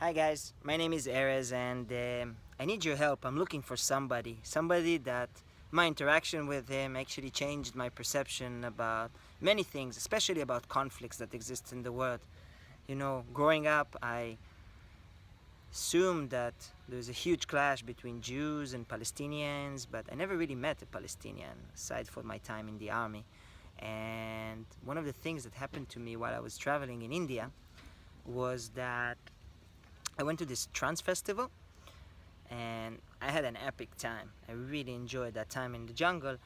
Hi guys, my name is Erez and I need your help. I'm looking for somebody that my interaction with him actually changed my perception about many things, especially about conflicts that exist in the world. You know, growing up, I assumed that there's a huge clash between Jews and Palestinians, but I never really met a Palestinian aside from my time in the army. And one of the things that happened to me while I was traveling in India was that I went to this trance festival and I had an epic time. I really enjoyed that time in the jungle,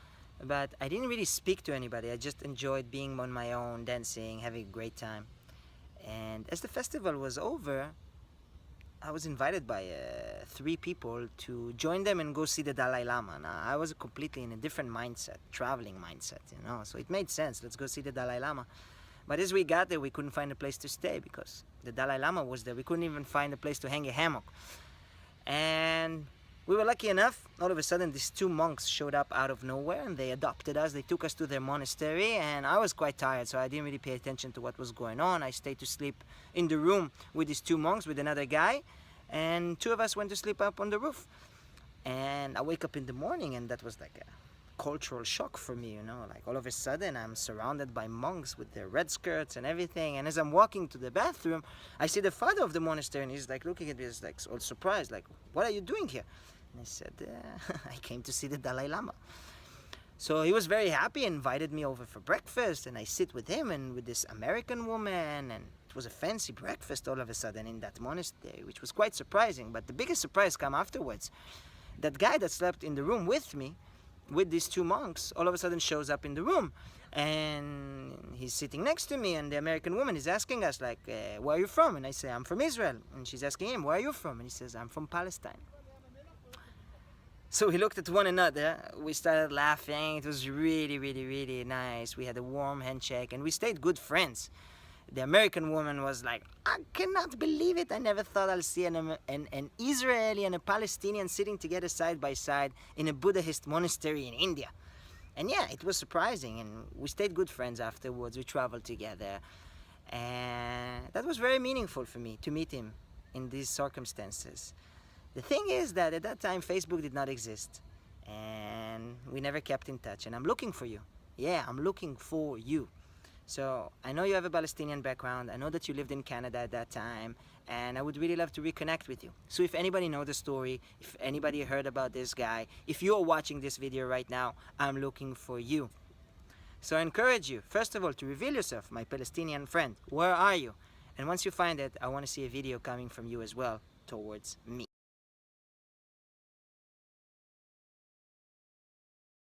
but I didn't really speak to anybody. I just enjoyed being on my own, dancing, having a great time. And as the festival was over, I was invited by 3 people to join them and go see the Dalai Lama. Now, I was completely in a different mindset, traveling mindset, you know, so it made sense. Let's go see the Dalai Lama. But as we got there, we couldn't find a place to stay because the Dalai Lama was there. We couldn't even find a place to hang a hammock. And we were lucky enough, all of a sudden these 2 monks showed up out of nowhere and they adopted us. They took us to their monastery and I was quite tired, so I didn't really pay attention to what was going on. I stayed to sleep in the room with these 2 monks, with another guy, and 2 of us went to sleep up on the roof. And I wake up in the morning and that was like a cultural shock for me, you know, like all of a sudden I'm surrounded by monks with their red skirts and everything, and as I'm walking to the bathroom I see the father of the monastery and he's like looking at me, he's like all surprised, like, what are you doing here? And I said, I came to see the Dalai Lama. So he was very happy, invited me over for breakfast, and I sit with him and with this American woman, and it was a fancy breakfast all of a sudden in that monastery, which was quite surprising. But the biggest surprise came afterwards. That guy that slept in the room with me, with these 2 monks, all of a sudden shows up in the room and he's sitting next to me, and the American woman is asking us like, where are you from? And I say, I'm from Israel. And she's asking him, where are you from? And he says, I'm from Palestine. So we looked at one another, we started laughing. It was really, really, really nice. We had a warm handshake and we stayed good friends. The American woman was like, I cannot believe it. I never thought I'll see an Israeli and a Palestinian sitting together side by side in a Buddhist monastery in India. And yeah, it was surprising, and we stayed good friends afterwards. We traveled together, and that was very meaningful for me to meet him in these circumstances. The thing is that at that time Facebook did not exist and we never kept in touch, and I'm looking for you. Yeah, I'm looking for you. So I know you have a Palestinian background. I know that you lived in Canada at that time, and I would really love to reconnect with you. So if anybody knows the story, if anybody heard about this guy, if you're watching this video right now, I'm looking for you. So I encourage you, first of all, to reveal yourself, my Palestinian friend. Where are you? And once you find it, I want to see a video coming from you as well towards me.